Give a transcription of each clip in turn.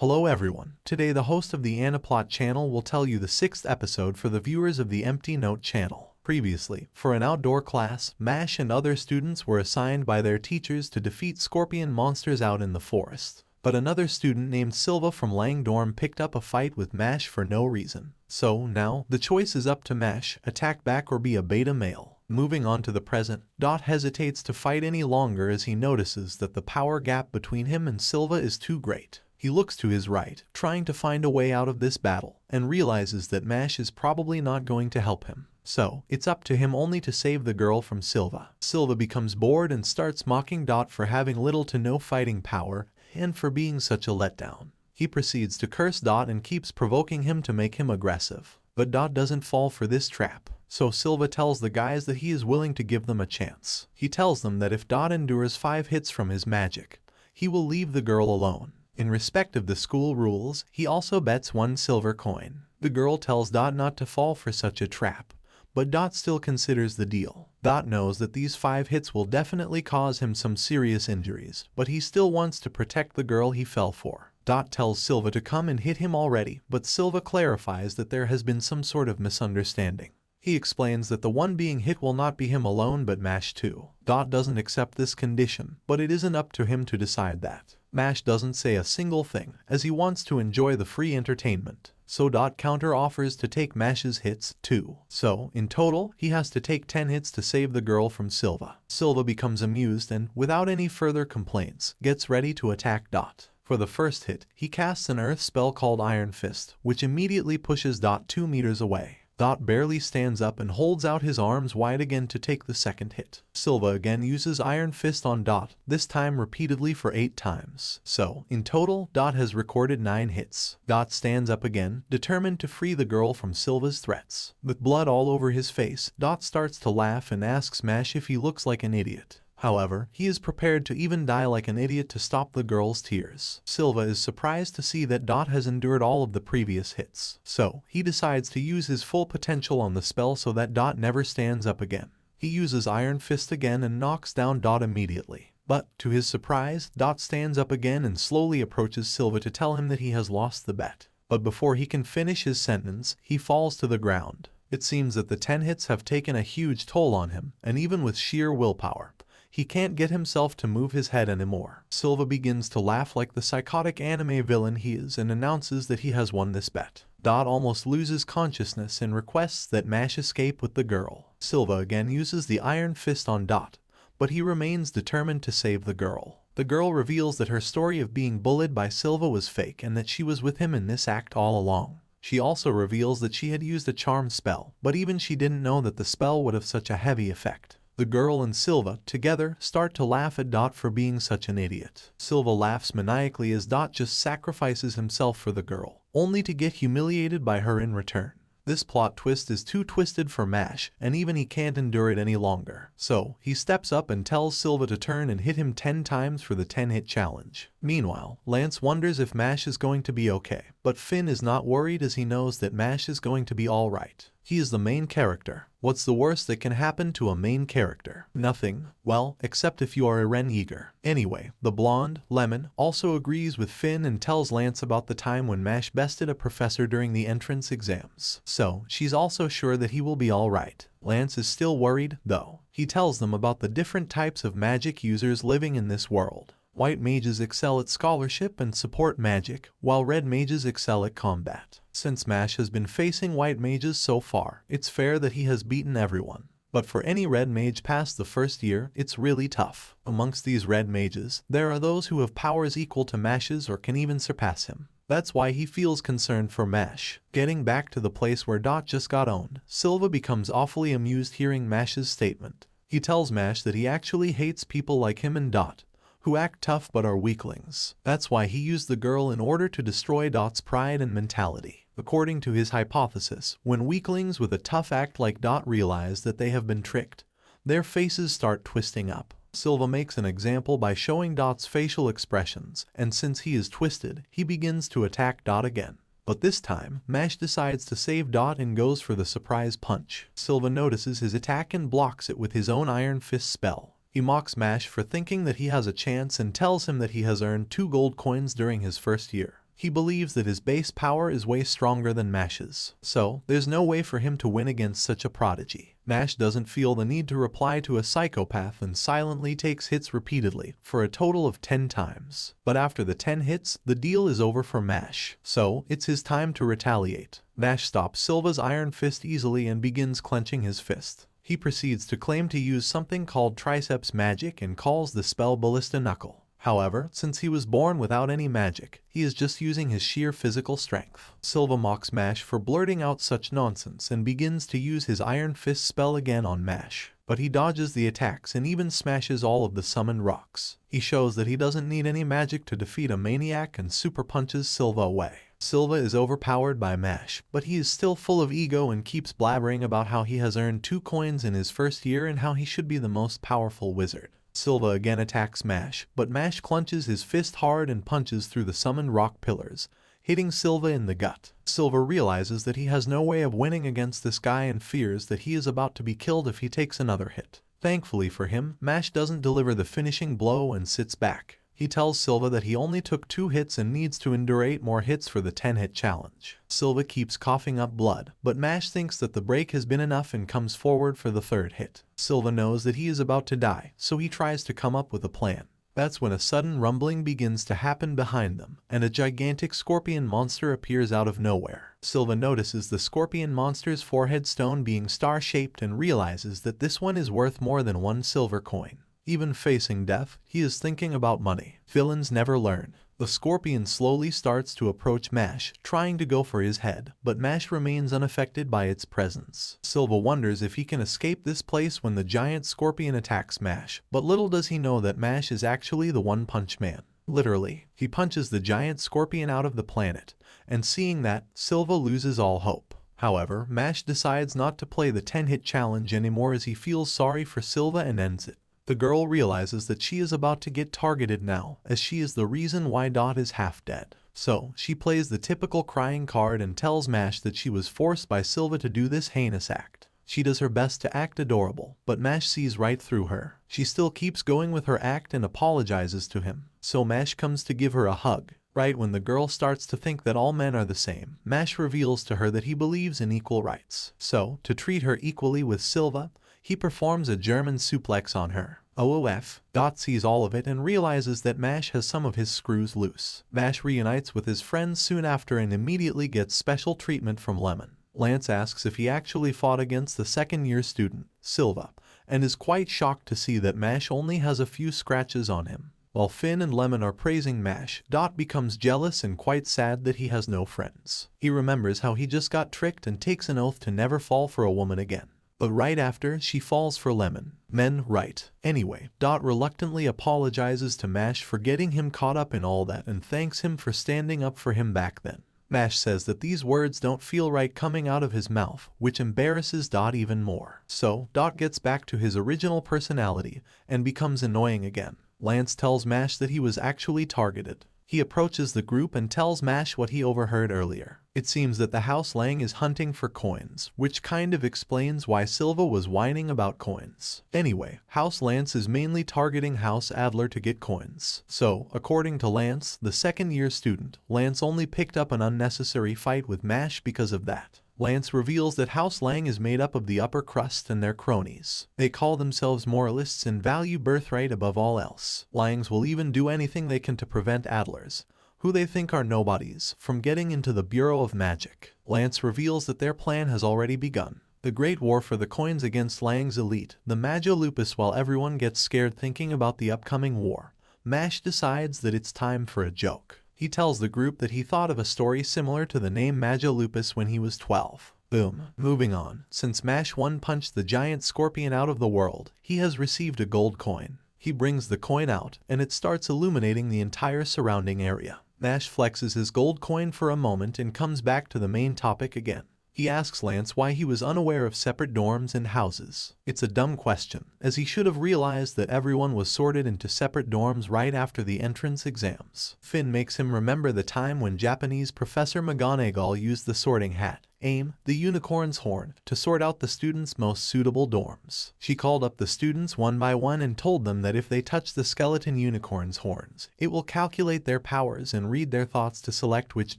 Hello everyone. Today the host of the Aniplot channel will tell you the 6th episode for the viewers of the Empty Note channel. Previously, for an outdoor class, Mash and other students were assigned by their teachers to defeat scorpion monsters out in the forest. But another student named Silva from Langdorm picked up a fight with Mash for no reason. So now, the choice is up to Mash, attack back or be a beta male. Moving on to the present, Dot hesitates to fight any longer as he notices that the power gap between him and Silva is too great. He looks to his right, trying to find a way out of this battle, and realizes that Mash is probably not going to help him. So, it's up to him only to save the girl from Silva. Silva becomes bored and starts mocking Dot for having little to no fighting power, and for being such a letdown. He proceeds to curse Dot and keeps provoking him to make him aggressive. But Dot doesn't fall for this trap, so Silva tells the guys that he is willing to give them a chance. He tells them that if Dot endures 5 hits from his magic, he will leave the girl alone. In respect of the school rules, he also bets 1 silver coin. The girl tells Dot not to fall for such a trap, but Dot still considers the deal. Dot knows that these 5 hits will definitely cause him some serious injuries, but he still wants to protect the girl he fell for. Dot tells Silva to come and hit him already, but Silva clarifies that there has been some sort of misunderstanding. He explains that the one being hit will not be him alone but Mash too. Dot doesn't accept this condition, but it isn't up to him to decide that. Mash doesn't say a single thing, as he wants to enjoy the free entertainment. So Dot counter offers to take Mash's hits too. So, in total, he has to take 10 hits to save the girl from Silva. Silva becomes amused and, without any further complaints, gets ready to attack Dot. For the first hit, he casts an earth spell called Iron Fist, which immediately pushes Dot 2 meters away. Dot barely stands up and holds out his arms wide again to take the second hit. Silva again uses Iron Fist on Dot, this time repeatedly for 8 times. So, in total, Dot has recorded 9 hits. Dot stands up again, determined to free the girl from Silva's threats. With blood all over his face, Dot starts to laugh and asks Mash if he looks like an idiot. However, he is prepared to even die like an idiot to stop the girl's tears. Silva is surprised to see that Dot has endured all of the previous hits. So, he decides to use his full potential on the spell so that Dot never stands up again. He uses Iron Fist again and knocks down Dot immediately. But, to his surprise, Dot stands up again and slowly approaches Silva to tell him that he has lost the bet. But before he can finish his sentence, he falls to the ground. It seems that the 10 hits have taken a huge toll on him, and even with sheer willpower, he can't get himself to move his head anymore. Silva begins to laugh like the psychotic anime villain he is and announces that he has won this bet. Dot almost loses consciousness and requests that Mash escape with the girl. Silva again uses the Iron Fist on Dot, but he remains determined to save the girl. The girl reveals that her story of being bullied by Silva was fake and that she was with him in this act all along. She also reveals that she had used a charm spell, but even she didn't know that the spell would have such a heavy effect. The girl and Silva, together, start to laugh at Dot for being such an idiot. Silva laughs maniacally as Dot just sacrifices himself for the girl, only to get humiliated by her in return. This plot twist is too twisted for Mash, and even he can't endure it any longer. So, he steps up and tells Silva to turn and hit him 10 times for the 10-hit challenge. Meanwhile, Lance wonders if Mash is going to be okay, but Finn is not worried as he knows that Mash is going to be alright. He is the main character. What's the worst that can happen to a main character? Nothing. Well, except if you are Eren Yeager. Anyway, the blonde, Lemon, also agrees with Finn and tells Lance about the time when Mash bested a professor during the entrance exams. So, she's also sure that he will be alright. Lance is still worried, though. He tells them about the different types of magic users living in this world. White mages excel at scholarship and support magic, while red mages excel at combat. Since Mash has been facing white mages so far, it's fair that he has beaten everyone. But for any red mage past the first year, it's really tough. Amongst these red mages, there are those who have powers equal to Mash's or can even surpass him. That's why he feels concerned for Mash. Getting back to the place where Dot just got owned, Silva becomes awfully amused hearing Mash's statement. He tells Mash that he actually hates people like him and Dot, who act tough but are weaklings. That's why he used the girl in order to destroy Dot's pride and mentality. According to his hypothesis, when weaklings with a tough act like Dot realize that they have been tricked, their faces start twisting up. Silva makes an example by showing Dot's facial expressions, and since he is twisted, he begins to attack Dot again. But this time, Mash decides to save Dot and goes for the surprise punch. Silva notices his attack and blocks it with his own Iron Fist spell. He mocks Mash for thinking that he has a chance and tells him that he has earned 2 gold coins during his first year. He believes that his base power is way stronger than Mash's, so there's no way for him to win against such a prodigy. Mash doesn't feel the need to reply to a psychopath and silently takes hits repeatedly, for a total of 10 times. But after the 10 hits, the deal is over for Mash, so it's his time to retaliate. Mash stops Silva's iron fist easily and begins clenching his fist. He proceeds to claim to use something called triceps magic and calls the spell Ballista Knuckle. However, since he was born without any magic, he is just using his sheer physical strength. Silva mocks Mash for blurting out such nonsense and begins to use his Iron Fist spell again on Mash. But he dodges the attacks and even smashes all of the summoned rocks. He shows that he doesn't need any magic to defeat a maniac and super punches Silva away. Silva is overpowered by Mash, but he is still full of ego and keeps blabbering about how he has earned 2 coins in his first year and how he should be the most powerful wizard. Silva again attacks Mash, but Mash clenches his fist hard and punches through the summoned rock pillars, hitting Silva in the gut. Silva realizes that he has no way of winning against this guy and fears that he is about to be killed if he takes another hit. Thankfully for him, Mash doesn't deliver the finishing blow and sits back. He tells Silva that he only took 2 hits and needs to endure 8 more hits for the 10-hit challenge. Silva keeps coughing up blood, but Mash thinks that the break has been enough and comes forward for the 3rd hit. Silva knows that he is about to die, so he tries to come up with a plan. That's when a sudden rumbling begins to happen behind them, and a gigantic scorpion monster appears out of nowhere. Silva notices the scorpion monster's forehead stone being star-shaped and realizes that this one is worth more than 1 silver coin. Even facing death, he is thinking about money. Villains never learn. The scorpion slowly starts to approach Mash, trying to go for his head, but Mash remains unaffected by its presence. Silva wonders if he can escape this place when the giant scorpion attacks Mash, but little does he know that Mash is actually the One-Punch Man. Literally, he punches the giant scorpion out of the planet, and seeing that, Silva loses all hope. However, Mash decides not to play the 10-hit challenge anymore as he feels sorry for Silva and ends it. The girl realizes that she is about to get targeted now, as she is the reason why Dot is half dead. So, she plays the typical crying card and tells Mash that she was forced by Silva to do this heinous act. She does her best to act adorable, but Mash sees right through her. She still keeps going with her act and apologizes to him. So Mash comes to give her a hug. Right when the girl starts to think that all men are the same, Mash reveals to her that he believes in equal rights. So, to treat her equally with Silva, he performs a German suplex on her. OOF, Dot sees all of it and realizes that Mash has some of his screws loose. Mash reunites with his friends soon after and immediately gets special treatment from Lemon. Lance asks if he actually fought against the second-year student, Silva, and is quite shocked to see that Mash only has a few scratches on him. While Finn and Lemon are praising Mash, Dot becomes jealous and quite sad that he has no friends. He remembers how he just got tricked and takes an oath to never fall for a woman again. But right after, she falls for Lemon. Men, right. Anyway, Dot reluctantly apologizes to Mash for getting him caught up in all that and thanks him for standing up for him back then. Mash says that these words don't feel right coming out of his mouth, which embarrasses Dot even more. So, Dot gets back to his original personality and becomes annoying again. Lance tells Mash that he was actually targeted. He approaches the group and tells Mash what he overheard earlier. It seems that the House Lang is hunting for coins, which kind of explains why Silva was whining about coins. Anyway, House Lance is mainly targeting House Adler to get coins. So, according to Lance, the second-year student, Lance only picked up an unnecessary fight with Mash because of that. Lance reveals that House Lang is made up of the upper crust and their cronies. They call themselves moralists and value birthright above all else. Langs will even do anything they can to prevent Adlers, who they think are nobodies, from getting into the Bureau of Magic. Lance reveals that their plan has already begun. The Great War for the coins against Lang's elite, the Magia Lupus. While everyone gets scared thinking about the upcoming war, Mash decides that it's time for a joke. He tells the group that he thought of a story similar to the name Magia Lupus when he was 12. Boom. Moving on. Since Mash one-punched the giant scorpion out of the world, he has received a gold coin. He brings the coin out, and it starts illuminating the entire surrounding area. Mash flexes his gold coin for a moment and comes back to the main topic again. He asks Lance why he was unaware of separate dorms and houses. It's a dumb question, as he should have realized that everyone was sorted into separate dorms right after the entrance exams. Finn makes him remember the time when Japanese Professor McGonagall used the sorting hat. Aim, the unicorn's horn, to sort out the students' most suitable dorms. She called up the students one by one and told them that if they touch the skeleton unicorn's horns, it will calculate their powers and read their thoughts to select which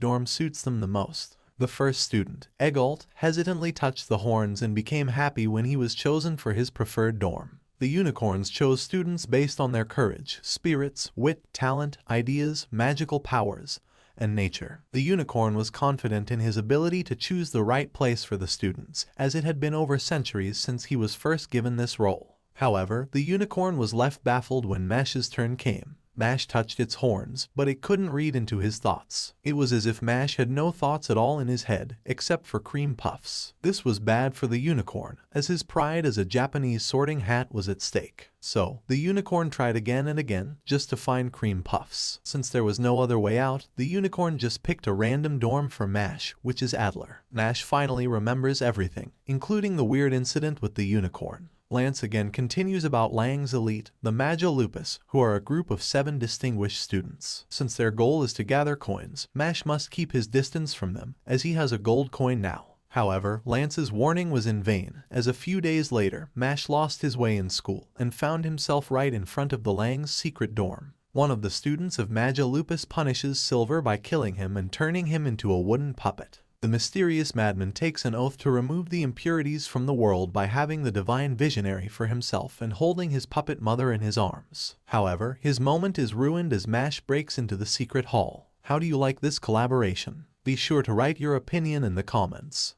dorm suits them the most. The first student, Egalt, hesitantly touched the horns and became happy when he was chosen for his preferred dorm. The unicorns chose students based on their courage, spirits, wit, talent, ideas, magical powers, and nature. The unicorn was confident in his ability to choose the right place for the students, as it had been over centuries since he was first given this role. However, the unicorn was left baffled when Mash's turn came. Mash touched its horns, but it couldn't read into his thoughts. It was as if Mash had no thoughts at all in his head, except for cream puffs. This was bad for the unicorn, as his pride as a Japanese sorting hat was at stake. So, the unicorn tried again and again, just to find cream puffs. Since there was no other way out, the unicorn just picked a random dorm for Mash, which is Adler. Mash finally remembers everything, including the weird incident with the unicorn. Lance again continues about Lang's elite, the Magia Lupus, who are a group of 7 distinguished students. Since their goal is to gather coins, Mash must keep his distance from them, as he has a gold coin now. However, Lance's warning was in vain, as a few days later, Mash lost his way in school and found himself right in front of the Lang's secret dorm. One of the students of Magia Lupus punishes Silver by killing him and turning him into a wooden puppet. The mysterious madman takes an oath to remove the impurities from the world by having the divine visionary for himself and holding his puppet mother in his arms. However, his moment is ruined as Mash breaks into the secret hall. How do you like this collaboration? Be sure to write your opinion in the comments.